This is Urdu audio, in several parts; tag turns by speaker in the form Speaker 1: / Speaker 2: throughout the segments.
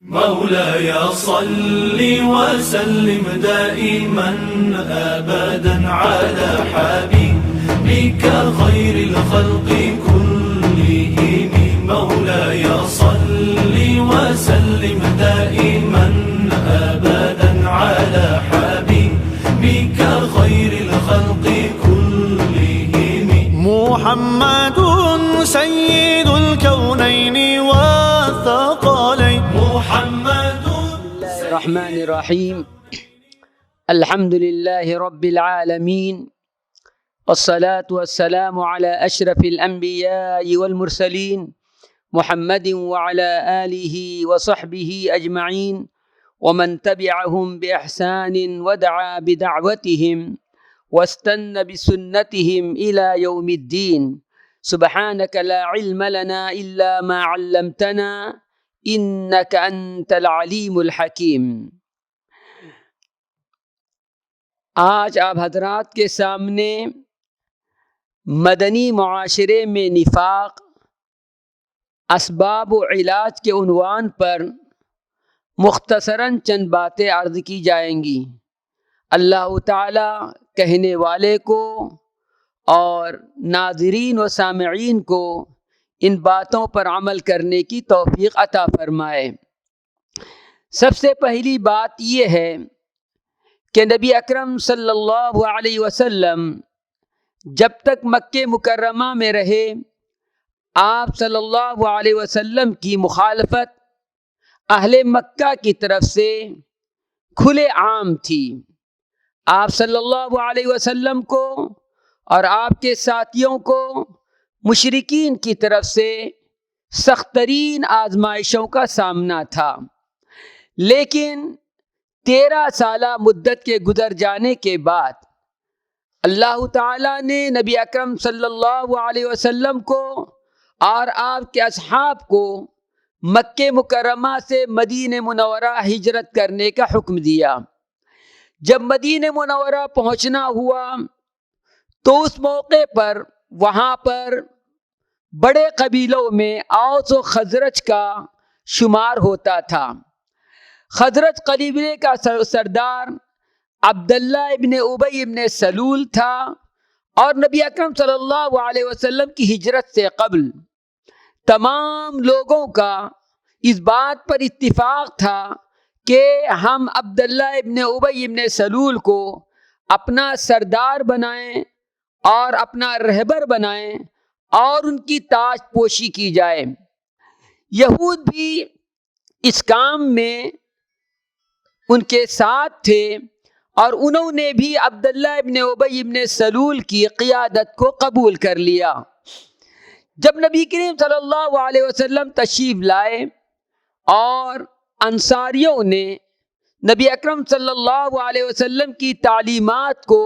Speaker 1: مولاي صل وسلم دائما أبدا على حبيبك خير الخلق كلهم. مولاي صل وسلم دائما أبدا على حبيبك خير الخلق كلهم. محمد سيد الكونين والثقلين. محمد.
Speaker 2: الرحمن الرحيم. الحمد لله رب العالمين، والصلاة والسلام على أشرف الأنبياء والمرسلين محمد وعلى آله وصحبه أجمعين ومن تبعهم بإحسان ودعا بدعوتهم واستنى بسنتهم إلى يوم الدين. سبحانك لا علم لنا إلا ما علمتنا إنك أنت العليم الحكيم. آج آپ حضرات کے سامنے مدنی معاشرے میں نفاق، اسباب و علاج کے عنوان پر مختصراً چند باتیں عرض کی جائیں گی. اللہ تعالی کہنے والے کو اور ناظرین و سامعین کو ان باتوں پر عمل کرنے کی توفیق عطا فرمائے. سب سے پہلی بات یہ ہے کہ نبی اکرم صلی اللہ علیہ وسلم جب تک مکہ مکرمہ میں رہے، آپ صلی اللہ علیہ وسلم کی مخالفت اہل مکہ کی طرف سے کھلے عام تھی. آپ صلی اللہ علیہ وسلم کو اور آپ کے ساتھیوں کو مشرکین کی طرف سے سخت ترین آزمائشوں کا سامنا تھا. لیکن 13 سالہ مدت کے گزر جانے کے بعد اللہ تعالیٰ نے نبی اکرم صلی اللہ علیہ وسلم کو اور آپ کے اصحاب کو مکہ مکرمہ سے مدینہ منورہ ہجرت کرنے کا حکم دیا. جب مدینہ منورہ پہنچنا ہوا تو اس موقع پر وہاں پر بڑے قبیلوں میں اوس و خزرج کا شمار ہوتا تھا. خزرج قبیلے کا سردار عبداللہ ابن ابی ابن سلول تھا، اور نبی اکرم صلی اللہ علیہ وسلم کی ہجرت سے قبل تمام لوگوں کا اس بات پر اتفاق تھا کہ ہم عبداللہ ابن ابی ابن سلول کو اپنا سردار بنائیں اور اپنا رہبر بنائیں اور ان کی تاج پوشی کی جائے. یہود بھی اس کام میں ان کے ساتھ تھے اور انہوں نے بھی عبداللہ ابن ابی ابن سلول کی قیادت کو قبول کر لیا. جب نبی کریم صلی اللہ علیہ وسلم تشریف لائے اور انصاریوں نے نبی اکرم صلی اللہ علیہ وسلم کی تعلیمات کو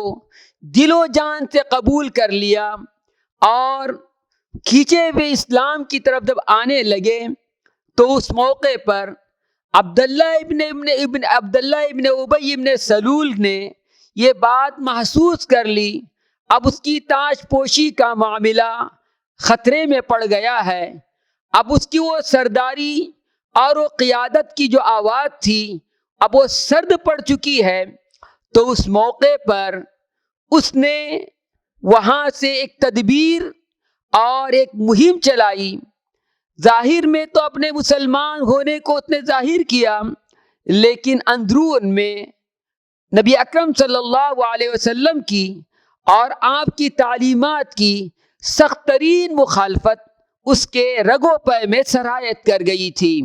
Speaker 2: دل و جان سے قبول کر لیا اور کھینچے ہوئے اسلام کی طرف جب آنے لگے، تو اس موقع پر عبداللہ ابن ابی ابن سلول نے یہ بات محسوس کر لی. اب اس کی تاج پوشی کا معاملہ خطرے میں پڑ گیا ہے. اب اس کی وہ سرداری اور وہ قیادت کی جو آواز تھی اب وہ سرد پڑ چکی ہے. تو اس موقع پر اس نے وہاں سے ایک تدبیر اور ایک مہم چلائی. ظاہر میں تو اپنے مسلمان ہونے کو اس نے ظاہر کیا، لیکن اندرون میں نبی اکرم صلی اللہ علیہ وسلم کی اور آپ کی تعلیمات کی سخت ترین مخالفت اس کے رگو پے میں سرایت کر گئی تھی.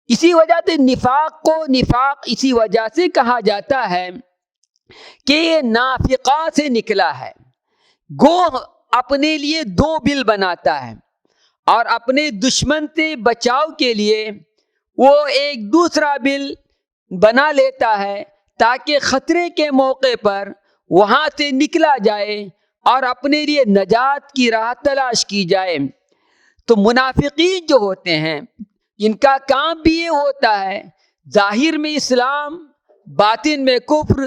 Speaker 2: اسی وجہ سے نفاق کو نفاق اسی وجہ سے کہا جاتا ہے کہ یہ نافقہ سے نکلا ہے. گو اپنے لیے 2 بل بناتا ہے اور اپنے دشمن سے بچاؤ کے لیے وہ ایک دوسرا بل بنا لیتا ہے تاکہ خطرے کے موقع پر وہاں سے نکلا جائے اور اپنے لیے نجات کی راہ تلاش کی جائے. تو منافقین جو ہوتے ہیں ان کا کام بھی یہ ہوتا ہے، ظاہر میں اسلام، باطن میں کفر،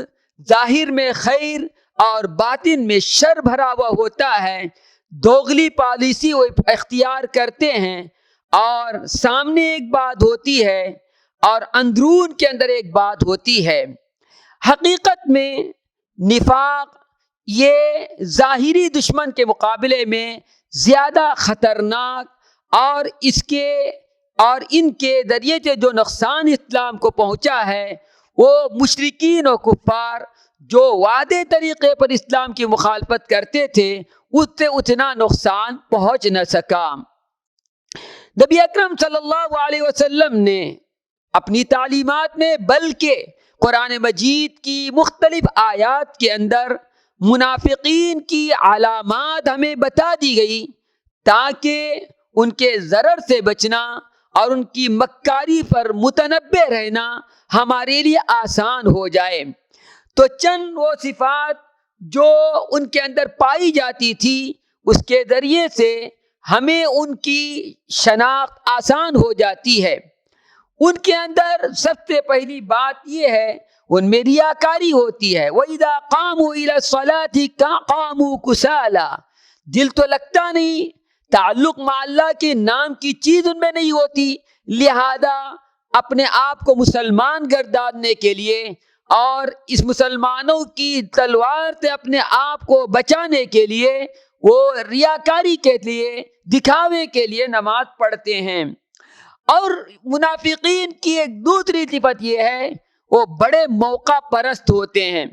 Speaker 2: ظاہر میں خیر اور باطن میں شر بھرا ہوا ہوتا ہے. دوغلی پالیسی وہ اختیار کرتے ہیں اور سامنے ایک بات ہوتی ہے اور اندرون کے اندر ایک بات ہوتی ہے۔ حقیقت میں نفاق یہ ظاہری دشمن کے مقابلے میں زیادہ خطرناک اور ان کے ذریعے سے جو نقصان اسلام کو پہنچا ہے وہ مشرکین و کفار جو وعدے طریقے پر اسلام کی مخالفت کرتے تھے اس سے اتنا نقصان پہنچ نہ سکا۔ نبی اکرم صلی اللہ علیہ وسلم نے اپنی تعلیمات میں بلکہ قرآن مجید کی مختلف آیات کے اندر منافقین کی علامات ہمیں بتا دی گئی تاکہ ان کے ضرر سے بچنا اور ان کی مکاری پر متنبہ رہنا ہمارے لیے آسان ہو جائے۔ تو چند وہ صفات جو ان کے اندر پائی جاتی تھی اس کے ذریعے سے ہمیں ان کی شناخت آسان ہو جاتی ہے۔ ان کے اندر سب سے پہلی بات یہ ہے ان میں ریاکاری ہوتی ہے۔ وَإِذَا قَامُوا إِلَى الصَّلَاةِ قَامُوا كُسَالَىٰ، دل تو لگتا نہیں، تعلق مع اللہ کے نام کی چیز ان میں نہیں ہوتی، لہذا اپنے آپ کو مسلمان گرداننے کے لیے اور اس مسلمانوں کی تلوار سے اپنے آپ کو بچانے کے لیے وہ ریاکاری کے لیے، دکھاوے کے لیے نماز پڑھتے ہیں۔ اور منافقین کی ایک دوسری صفت یہ ہے وہ بڑے موقع پرست ہوتے ہیں۔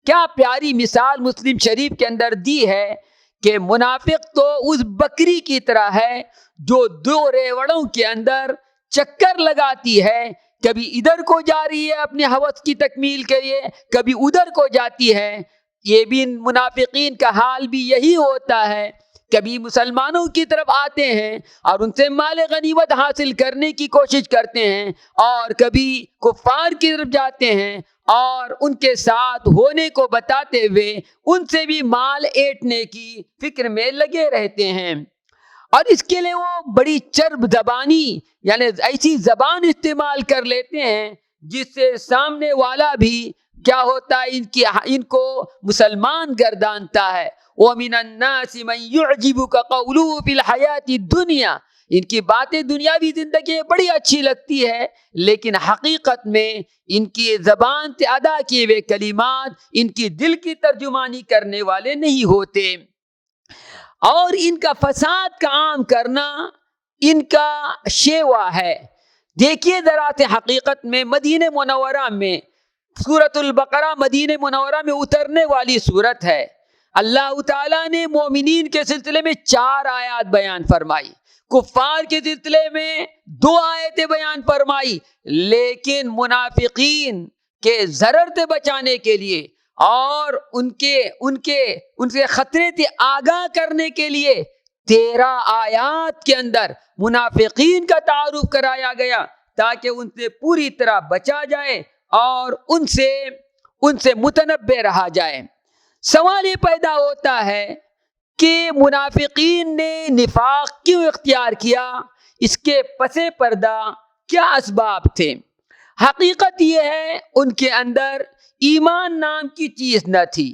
Speaker 2: کیا پیاری مثال مسلم شریف کے اندر دی ہے کہ منافق تو اس بکری کی طرح ہے جو دو ریوڑوں کے اندر چکر لگاتی ہے، کبھی ادھر کو جا رہی ہے اپنے ہوس کی تکمیل کے لیے، کبھی ادھر کو جاتی ہے۔ یہ بھی منافقین کا حال بھی یہی ہوتا ہے، کبھی مسلمانوں کی طرف آتے ہیں اور ان سے مال غنیمت حاصل کرنے کی کوشش کرتے ہیں، اور کبھی کفار کی طرف جاتے ہیں اور ان کے ساتھ ہونے کو بتاتے ہوئے ان سے بھی مال ایٹھنے کی فکر میں لگے رہتے ہیں۔ اور اس کے لیے وہ بڑی چرب زبانی یعنی ایسی زبان استعمال کر لیتے ہیں جس سے سامنے والا بھی کیا ہوتا ہے ان کو مسلمان گردانتا ہے۔ وَمِنَ النَّاسِ مَن يُعْجِبُكَ قَوْلُهُ فِي الْحَيَاةِ الدُّنْيَا، ان کی باتیں دنیاوی زندگی میں بڑی اچھی لگتی ہے لیکن حقیقت میں ان کی زبان سے ادا کیے ہوئے کلمات ان کی دل کی ترجمانی کرنے والے نہیں ہوتے۔ اور ان کا فساد کا عام کرنا ان کا شیوا ہے۔ دیکھیے ذرا سے حقیقت میں مدینہ منورہ میں سورۃ البقرہ مدینہ منورہ میں اترنے والی سورت ہے۔ اللہ تعالیٰ نے مومنین کے سلسلے میں 4 آیات بیان فرمائی، کفار کے سلسلے میں 2 آیتیں بیان فرمائی، لیکن منافقین کے ضرر سے بچانے کے لیے اور ان سے خطرے سے آگاہ کرنے کے لیے 13 آیات کے اندر منافقین کا تعارف کرایا گیا تاکہ ان سے پوری طرح بچا جائے اور ان سے متنبہ رہا جائے۔ سوال یہ پیدا ہوتا ہے کہ منافقین نے نفاق کیوں اختیار کیا، اس کے پس پردہ کیا اسباب تھے؟ حقیقت یہ ہے ان کے اندر ایمان نام کی چیز نہ تھی۔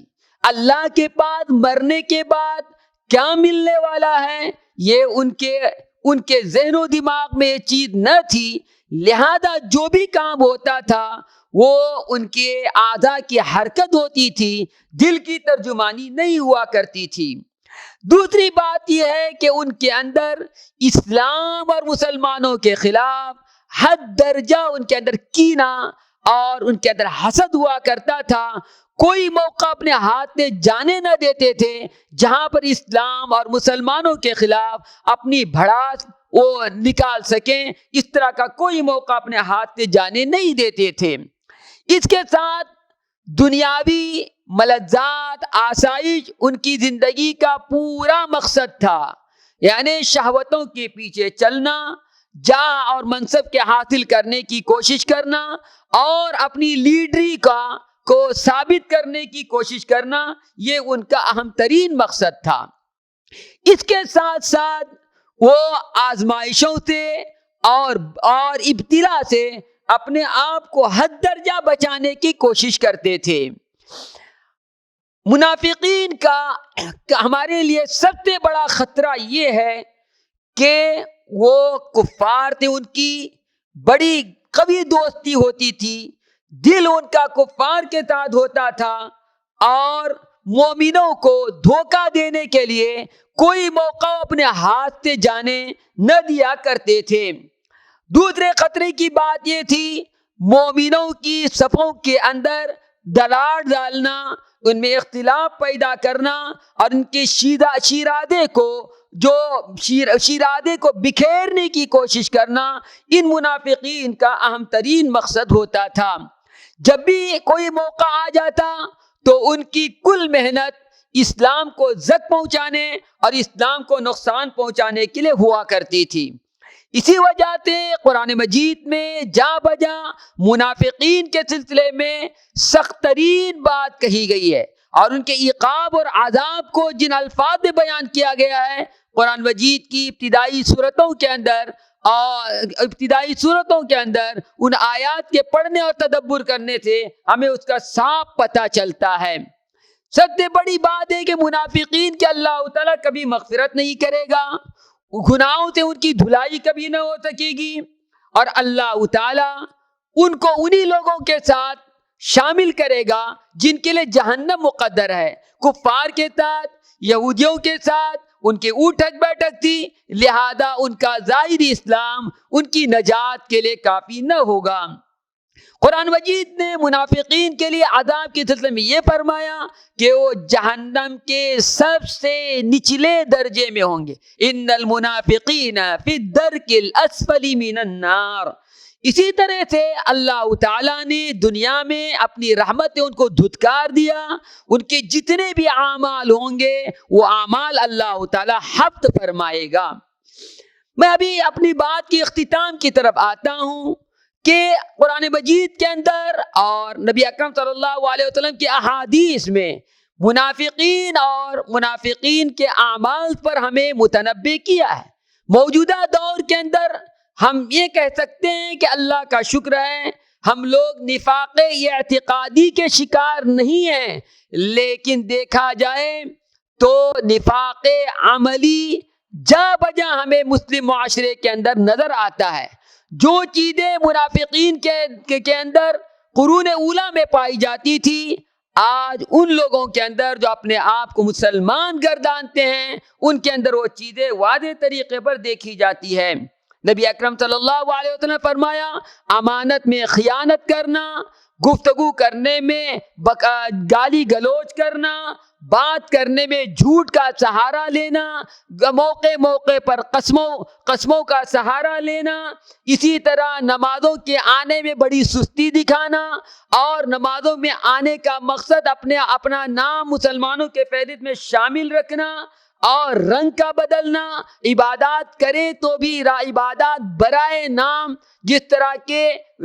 Speaker 2: اللہ کے پاس مرنے کے بعد کیا ملنے والا ہے یہ ان کے ذہن و دماغ میں یہ چیز نہ تھی، لہذا جو بھی کام ہوتا تھا وہ ان کے اعضاء کی حرکت ہوتی تھی، دل کی ترجمانی نہیں ہوا کرتی تھی۔ دوسری بات یہ ہے کہ ان کے اندر اسلام اور مسلمانوں کے خلاف حد درجہ ان کے اندر کینہ اور ان کے اندر حسد ہوا کرتا تھا۔ کوئی موقع اپنے ہاتھ میں جانے نہ دیتے تھے جہاں پر اسلام اور مسلمانوں کے خلاف اپنی بھڑاس وہ نکال سکیں، اس طرح کا کوئی موقع اپنے ہاتھ سے جانے نہیں دیتے تھے۔ اس کے ساتھ دنیاوی ملذات آسائش ان کی زندگی کا پورا مقصد تھا، یعنی شہوتوں کے پیچھے چلنا، جاہ اور منصب کے حاصل کرنے کی کوشش کرنا اور اپنی لیڈری کو ثابت کرنے کی کوشش کرنا، یہ ان کا اہم ترین مقصد تھا۔ اس کے ساتھ ساتھ وہ آزمائشوں سے اور ابتلا سے اپنے آپ کو حد درجہ بچانے کی کوشش کرتے تھے۔ منافقین کا ہمارے لیے سب سے بڑا خطرہ یہ ہے کہ وہ کفار تھے، ان کی بڑی قوی دوستی ہوتی تھی، دل ان کا کفار کے ساتھ ہوتا تھا، اور مومنوں کو دھوکہ دینے کے لیے کوئی موقع اپنے ہاتھ سے جانے نہ دیا کرتے تھے۔ دوسرے خطرے کی بات یہ تھی مومنوں کی صفوں کے اندر دراڑ ڈالنا، ان میں اختلاف پیدا کرنا، اور ان کے شیرادے کو بکھیرنے کی کوشش کرنا، ان منافقین کا اہم ترین مقصد ہوتا تھا۔ جب بھی کوئی موقع آ جاتا تو ان کی کل محنت اسلام کو زد پہنچانے اور اسلام کو نقصان پہنچانے کے لیے ہوا کرتی تھی۔ اسی وجہ سے قرآن مجید میں جا بجا منافقین کے سلسلے میں سخت ترین بات کہی گئی ہے، اور ان کے عقاب اور عذاب کو جن الفاظ میں بیان کیا گیا ہے قرآن مجید کی ابتدائی صورتوں کے اندر ان آیات کے پڑھنے اور تدبر کرنے سے ہمیں اس کا صاف پتہ چلتا ہے۔ سب سے بڑی بات ہے کہ منافقین کے اللہ تعالیٰ کبھی مغفرت نہیں کرے گا، گناہوں سے ان کی دھلائی کبھی نہ ہو سکے گی، اور اللہ تعالیٰ ان کو انہی لوگوں کے ساتھ شامل کرے گا جن کے لیے جہنم مقدر ہے۔ کفار کے ساتھ، یہودیوں کے ساتھ ان کی اٹھک بیٹھک تھی، لہذا ان کا ظاہری اسلام ان کی نجات کے لیے کافی نہ ہوگا۔ قرآن مجید نے منافقین کے لیے عذاب کے سلسلے میں یہ فرمایا کہ وہ جہنم کے سب سے نچلے درجے میں ہوں گے۔ ان المنافقین فی الدرک الاسفل من النار۔ اسی طرح سے اللہ تعالیٰ نے دنیا میں اپنی رحمت سے ان کو دھتکار دیا، ان کے جتنے بھی اعمال ہوں گے وہ اعمال اللہ تعالیٰ حبط فرمائے گا۔ میں ابھی اپنی بات کی اختتام کی طرف آتا ہوں کہ قرآن مجید کے اندر اور نبی اکرم صلی اللہ علیہ وسلم کی احادیث میں منافقین اور منافقین کے اعمال پر ہمیں متنبہ کیا ہے۔ موجودہ دور کے اندر ہم یہ کہہ سکتے ہیں کہ اللہ کا شکر ہے ہم لوگ نفاق اعتقادی کے شکار نہیں ہیں، لیکن دیکھا جائے تو نفاق عملی جا بجا ہمیں مسلم معاشرے کے اندر نظر آتا ہے۔ جو چیزیں منافقین کے اندر قرون اولیٰ میں پائی جاتی تھی، آج ان لوگوں کے اندر جو اپنے آپ کو مسلمان گردانتے ہیں ان کے اندر وہ چیزیں واضح طریقے پر دیکھی جاتی ہے۔ نبی اکرم صلی اللہ علیہ وسلم نے فرمایا امانت میں خیانت کرنا، گفتگو کرنے میں گالی گلوچ کرنا، بات کرنے میں جھوٹ کا سہارا لینا، موقع پر قسموں کا سہارا لینا، اسی طرح نمازوں کے آنے میں بڑی سستی دکھانا، اور نمازوں میں آنے کا مقصد اپنا نام مسلمانوں کے فہرست میں شامل رکھنا، اور رنگ کا بدلنا، عبادات کریں تو بھی عبادات برائے نام، جس طرح کے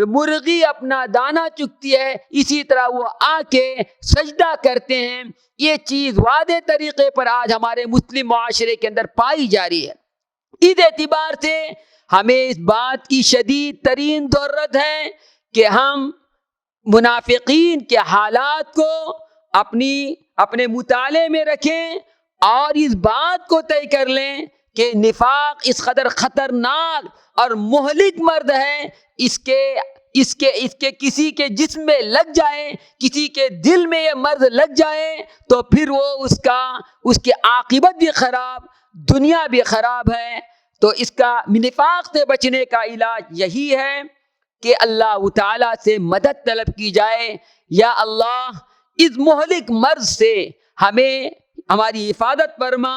Speaker 2: مرغی اپنا دانہ چگتی ہے اسی طرح وہ آ کے سجدہ کرتے ہیں۔ یہ چیز واضح طریقے پر آج ہمارے مسلم معاشرے کے اندر پائی جا رہی ہے۔ اس اعتبار سے ہمیں اس بات کی شدید ترین ضرورت ہے کہ ہم منافقین کے حالات کو اپنے مطالعے میں رکھیں اور اس بات کو طے کر لیں کہ نفاق اس قدر خطرناک اور مہلک مرض ہے، اس کے کسی کے جسم میں لگ جائے، کسی کے دل میں یہ مرض لگ جائے تو پھر وہ اس کی عاقبت بھی خراب، دنیا بھی خراب ہے۔ تو اس کا نفاق سے بچنے کا علاج یہی ہے کہ اللہ تعالیٰ سے مدد طلب کی جائے، یا اللہ اس مہلک مرض سے ہماری حفاظت فرما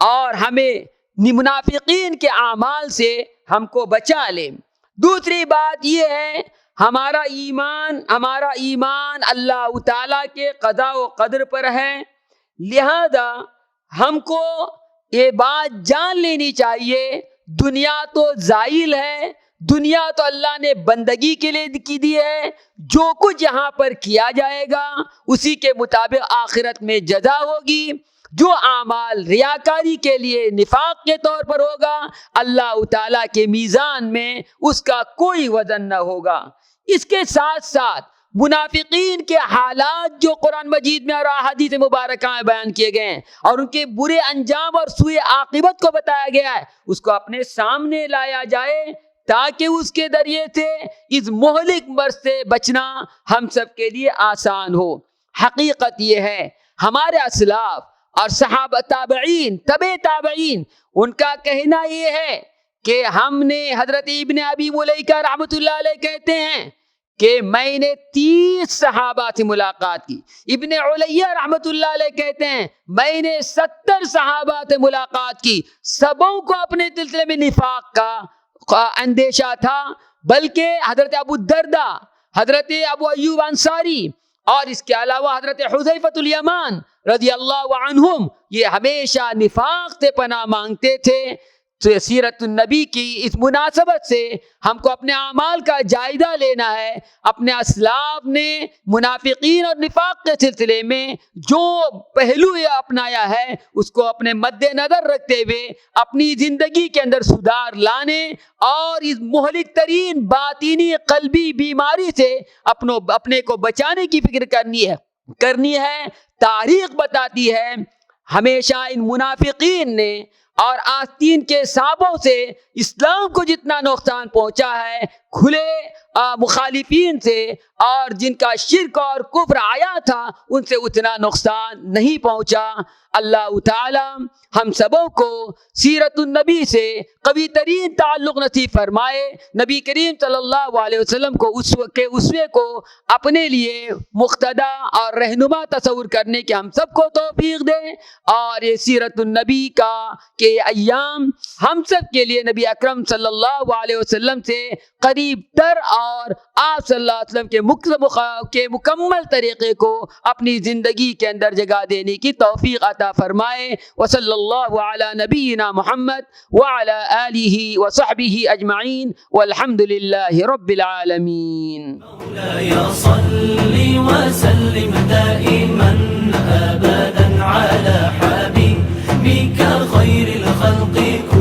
Speaker 2: اور ہمیں منافقین کے اعمال سے ہم کو بچا لے۔ دوسری بات یہ ہے ہمارا ایمان اللہ تعالیٰ کے قضاء و قدر پر ہے، لہذا ہم کو یہ بات جان لینی چاہیے دنیا تو زائل ہے، دنیا تو اللہ نے بندگی کے لیے کی دی ہے، جو کچھ یہاں پر کیا جائے گا اسی کے مطابق آخرت میں جزا ہوگی۔ جو اعمال ریاکاری کے لیے نفاق کے طور پر ہوگا اللہ تعالیٰ کے میزان میں اس کا کوئی وزن نہ ہوگا۔ اس کے ساتھ ساتھ منافقین کے حالات جو قرآن مجید میں اور احادیث مبارکہ میں بیان کیے گئے ہیں اور ان کے برے انجام اور سوء عاقبت کو بتایا گیا ہے، اس کو اپنے سامنے لایا جائے تاکہ اس کے ذریعے سے اس مہلک مرض سے بچنا ہم سب کے لیے آسان ہو۔ حقیقت یہ ہے ہمارے اسلاف اور صحابہ تابعین، تبع تابعین، ان کا کہنا یہ ہے کہ ہم نے، حضرت ابن ابی ملیکہ رحمۃ اللہ علیہ کہتے ہیں کہ میں نے 30 صحابہ سے ملاقات کی۔ ابن علیہ رحمۃ اللہ علیہ کہتے ہیں میں نے 70 صحابہ سے ملاقات کی۔ سبوں کو اپنے سلسلے میں نفاق کا اندیشہ تھا، بلکہ حضرت ابو الدرداء، حضرت ابو ایوب انصاری اور اس کے علاوہ حضرت حذیفہ الیمان رضی اللہ عنہم یہ ہمیشہ نفاق سے پناہ مانگتے تھے۔ تو سیرت النبی کی اس مناسبت سے ہم کو اپنے اعمال کا جائزہ لینا ہے۔ اپنے اسلاف نے منافقین اور نفاق کے سلسلے میں جو پہلو اپنایا ہے اس کو اپنے مد نظر رکھتے ہوئے اپنی زندگی کے اندر سدھار لانے اور اس مہلک ترین باطینی قلبی بیماری سے اپنے کو بچانے کی فکر کرنی ہے۔ تاریخ بتاتی ہے ہمیشہ ان منافقین نے اور آستین کے صحابوں سے اسلام کو جتنا نقصان پہنچا ہے، کھلے مخالفین سے اور جن کا شرک اور کفر آیا تھا ان سے اتنا نقصان نہیں پہنچا۔ اللہ تعالی ہم سبوں کو سیرت النبی سے قوی ترین تعلق نصیب فرمائے، نبی کریم صلی اللہ علیہ وسلم کو اسوے کو اپنے لیے مقتدا اور رہنما تصور کرنے کے ہم سب کو توفیق دے، اور یہ سیرت النبی کے ایام ہم سب کے لیے نبی اکرم صلی اللہ علیہ وسلم سے قریب تر اور آپ صلی اللہ علیہ وسلم کے مکمل طریقے کو اپنی زندگی کے اندر جگہ دینے کی توفیق عطا فرمائے۔ وصلی اللہ علی نبینا محمد وعلی آلہ وصحبہ اجمعین والحمد للہ رب العالمین۔
Speaker 1: مولاي صل وسلم دائما أبدا على حبيبك خير الخلق كلهم